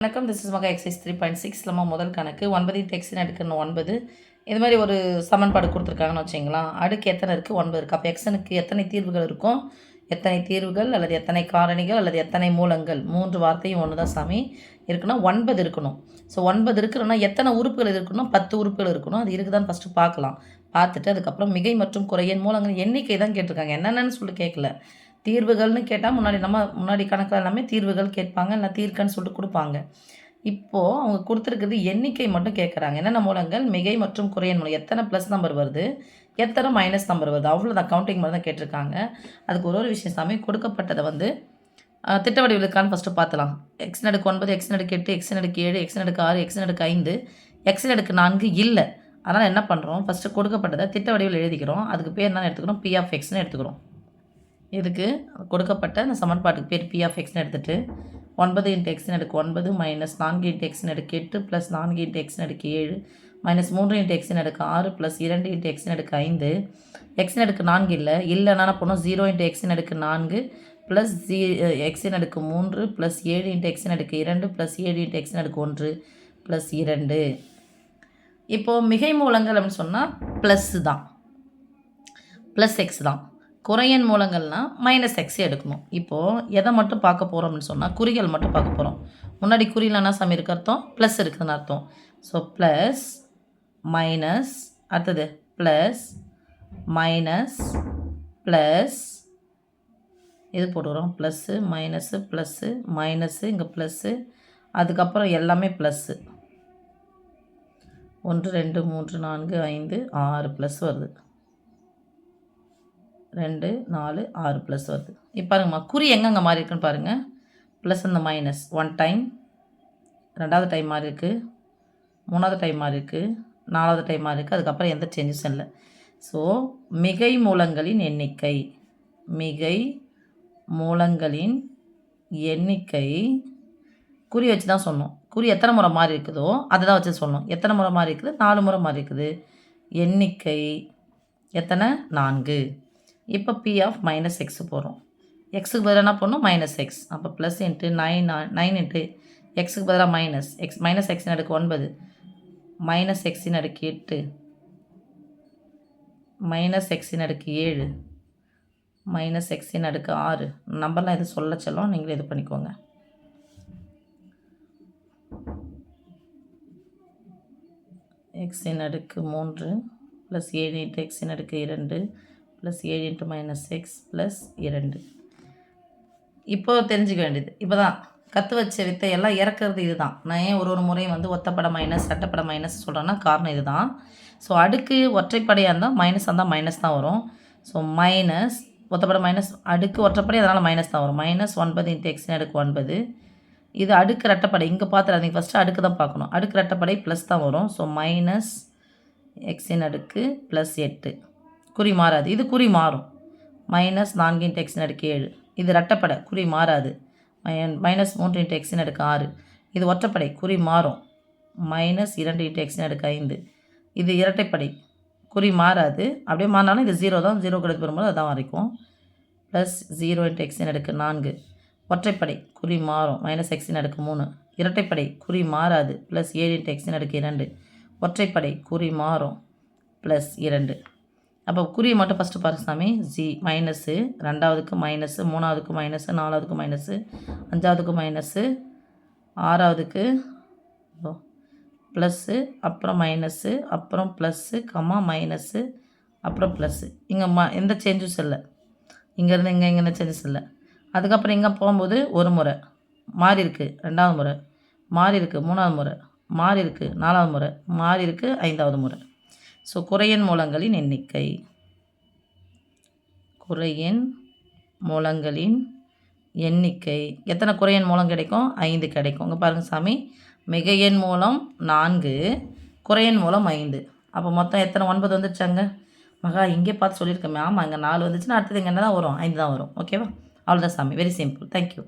வணக்கம், this is மகா exercise 3.6. நம்ம முதல் கணக்கு 9 டெக்ஸின் அடுக்குன்னு 9. இது மாதிரி ஒரு சமன்பாடு கொடுத்துருக்காங்கன்னு வச்சிங்களா. அடுக்கு எத்தனை இருக்குது? 9 இருக்குது. அப்போ எக்ஸனுக்கு எத்தனை தீர்வுகள் இருக்கும்? எத்தனை தீர்வுகள் அல்லது எத்தனை காரணிகள் அல்லது எத்தனை மூலங்கள்? 3 வார்த்தையும் ஒன்று தான் சாமி இருக்குன்னா 9 இருக்கணும். ஸோ 9 இருக்குன்னா எத்தனை உறுப்புகள் இருக்கணும்? 10 உறுப்புகள் இருக்கணும். அது இருக்குதான்னு ஃபஸ்ட்டு பார்க்கலாம். பார்த்துட்டு அதுக்கப்புறம் மிகை மற்றும் குறையின் மூலங்கள் எண்ணிக்கை தான் கேட்டிருக்காங்க. என்னென்னு சொல்லிட்டு கேட்கல. தீர்வுகள்னு கேட்டால் முன்னாடி கணக்கில் எல்லாமே தீர்வுகள் கேட்பாங்க, இல்லை தீர்க்கன்னு சொல்லிட்டு கொடுப்பாங்க. இப்போது அவங்க கொடுத்துருக்கிறது எண்ணிக்கை மட்டும் கேட்குறாங்க. என்னென்ன மூலங்கள்? மிகை மற்றும் குறையின் மூலம். எத்தனை ப்ளஸ் நம்பர் வருது, எத்தனை மைனஸ் நம்பர் வருது, அவ்வளோதான். கவுண்டிங் மாதிரி தான் கேட்டிருக்காங்க. அதுக்கு ஒரு விஷயம் சாமி, கொடுக்கப்பட்டதை திட்ட வடிவிலுக்கான்னு ஃபஸ்ட்டு பார்த்துலாம். எக்ஸின் அடுக்கு 9, எக்ஸின் அடுக்கு 8, எக்ஸின் அடுக்கு 7, எக்ஸின் அடுக்கு 6, எக்ஸின் அடுக்கு 5, எக்ஸின் அடுக்கு 4 இல்லை. அதனால் என்ன பண்ணுறோம், ஃபஸ்ட்டு கொடுக்கப்பட்டதை திட்ட வடிவில் எழுதிக்கிறோம். அதுக்கு பேர் என்னென்னு எடுத்துக்கிறோம்? பி ஆஃப் எக்ஸ்னு எடுத்துக்கிறோம். இதுக்கு கொடுக்கப்பட்ட அந்த சமன்பாட்டுக்கு பேர் பி ஆஃப் எக்ஸ்னு எடுத்துகிட்டு 9 × எக்ஸின் அடுக்கு 9 மைனஸ் 4 × எக்ஸின் அடுக்கு 8 ப்ளஸ் 4 × எக்ஸின் அடுக்கு 7 மைனஸ் 3 × எக்ஸின் அடுக்கு 6 ப்ளஸ் 2 × எக்ஸின் அடுக்கு 5. எக்ஸின் அடுக்கு 4 இல்லைன்னா போனோம் 0 × எக்ஸின் அடுக்கு 4 ப்ளஸ் எக்ஸின் அடுக்கு 3 ப்ளஸ் 7 × எக்ஸின் அடுக்கு 2 ப்ளஸ் 7 × எக்ஸின் அடுக்கு 1 ப்ளஸ் 2. இப்போது மிகை மூலங்கள் அப்படின்னு சொன்னால் ப்ளஸ்ஸு தான், ப்ளஸ் எக்ஸ் தான். குறையன் மூலங்கள்னால் மைனஸ் எக்ஸ் எடுக்கணும். இப்போது எதை மட்டும் பார்க்க போகிறோம் அப்படின்னு சொன்னால் குறிகள் மட்டும் பார்க்க போகிறோம். முன்னாடி குறியில் என்ன சாமி இருக்கு அர்த்தம்? ப்ளஸ் இருக்குதுன்னு அர்த்தம். ஸோ ப்ளஸ் மைனஸ், அடுத்தது ப்ளஸ் மைனஸ் ப்ளஸ், இது போட்டுக்கிறோம் ப்ளஸ்ஸு மைனஸு ப்ளஸ்ஸு மைனஸு, இங்கே ப்ளஸ்ஸு, அதுக்கப்புறம் எல்லாமே ப்ளஸ்ஸு. 1 2 3 4 5 6 ப்ளஸ் வருது. 2 4 6 ப்ளஸ் வருது. இப்போ பாருங்கம்மா, குறி எங்கெங்கே மாறி இருக்குன்னு பாருங்கள். ப்ளஸ் இந்த மைனஸ் 1 டைம், 2வது டைம் மாறி இருக்குது, 3வது டைம் மாறி இருக்குது, 4வது டைம் மாறி இருக்குது. அதுக்கப்புறம் எந்த சேஞ்சஸும் இல்லை. ஸோ மிகை மூலங்களின் எண்ணிக்கை, மிகை மூலங்களின் எண்ணிக்கை குறி வச்சு தான் சொன்னோம். குறி எத்தனை முறை மாறி இருக்குதோ அதை தான் வச்சு சொன்னோம். எத்தனை முறை மாறி இருக்குது? 4 முறை மாறி இருக்குது. எண்ணிக்கை எத்தனை? 4. இப்போ பி ஆஃப் மைனஸ் எக்ஸ் போகிறோம். எக்ஸுக்கு பதிலாக என்ன பண்ணணும்? Minus X. அப்போ ப்ளஸ் இன்ட்டு 9 இன்ட்டு எக்ஸுக்கு பதிலாக மைனஸ் எக்ஸ், மைனஸ் எக்ஸின் அடுக்கு 9 மைனஸ் எக்ஸின் அடுக்கு 8 மைனஸ் எக்ஸின் அடுக்கு 7 மைனஸ் எக்ஸின் அடுக்கு 6. நம்பர்லாம் எது சொல்ல செல்லும், நீங்களே இது பண்ணிக்கோங்க. எக்ஸின் அடுக்கு 3 ப்ளஸ் 7 இன்ட்டு எக்ஸின் அடுக்கு 2 plus 7 into minus X plus 2. இப்போ தெரிஞ்சுக்க வேண்டியது, இப்போ தான் கற்று வச்ச வித்தையெல்லாம் இறக்குறது இது தான். நான் ஏன் ஒரு முறையும் ஒத்தப்படை மைனஸ் சட்டப்படை மைனஸ் சொல்கிறேன்னா காரணம் இது தான். ஸோ அடுக்கு ஒற்றைப்படையாக இருந்தால் மைனஸ் இருந்தால் மைனஸ் தான் வரும். ஸோ மைனஸ் ஒத்தப்படை மைனஸ், அடுக்கு ஒற்றைப்படை, அதனால் மைனஸ் தான் வரும். மைனஸ் 9 × எக்ஸின் அடுக்கு 9. இது அடுக்கு ரெட்டப்படை, இங்கே பார்த்துறாதீங்க, ஃபஸ்ட்டு அடுக்கு தான் பார்க்கணும். அடுக்கு ரெட்டப்படை ப்ளஸ் தான் வரும். ஸோ மைனஸ் எக்ஸின் அடுக்கு ப்ளஸ் 8. குறி மாறாது, இது குறி மாறும். மைனஸ் 4 × எக்ஸின் அடுக்கு 7, இது ரெட்டப்படை, குறி மாறாது. மைனஸ் 3 × எக்ஸின் அடுக்கு 6, இது ஒற்றைப்படை, குறி மாறும். மைனஸ் 2 × எக்ஸின் அடுக்கு 5, இது இரட்டைப்படை, குறி மாறாது. அப்படியே மாறினாலும் இது 0 தான், 0 கிடைத்து வரும்போது அதுதான் வரைக்கும். ப்ளஸ் 0 × எக்ஸின் அடுக்கு 4, ஒற்றைப்படை, குறி மாறும். மைனஸ் எக்ஸின் அடுக்கு 3, இரட்டைப்படை, குறி மாறாது. ப்ளஸ் 7 × எக்ஸின் அடுக்கு 2, ஒற்றைப்படை, குறி மாறும். ப்ளஸ் 2. அப்போ குறியை மட்டும் ஃபஸ்ட்டு பாருங்க சாமி. மைனஸு, 2வதுக்கு மைனஸு, 3வதுக்கு மைனஸு, 4வதுக்கு மைனஸு, 5வதுக்கு மைனஸு, 6வதுக்கு ப்ளஸ்ஸு, அப்புறம் மைனஸு, அப்புறம் ப்ளஸ்ஸு கம்மா மைனஸு, அப்புறம் ப்ளஸ்ஸு. இங்கே எந்த சேஞ்சஸும் இல்லை. இங்கேருந்து இங்கே எந்த சேஞ்சஸ் இல்லை. அதுக்கப்புறம் இங்கே போகும்போது ஒரு முறை மாறி இருக்குது, 2வது முறை மாறி இருக்குது, 3வது முறை மாறி இருக்குது, 4வது முறை மாறி இருக்குது, 5வது முறை. ஸோ குறையன் மூலங்களின் எண்ணிக்கை, குறையன் மூலங்களின் எண்ணிக்கை எத்தனை குறையன் மூலம் கிடைக்கும்? 5 கிடைக்கும். இங்கே பாருங்கள் சாமி, மிகையன் மூலம் 4, குறையன் மூலம் 5. அப்போ மொத்தம் எத்தனை? 9 வந்துருச்சாங்க. மகா இங்கே பார்த்து சொல்லியிருக்கோமே. ஆமாம், இங்கே 4 வந்துச்சுன்னா அடுத்தது இங்கே என்ன தான் வரும்? 5 தான் வரும். ஓகேவா? அவ்வளோதான் சாமி, வெரி சிம்பிள். தேங்க்யூ.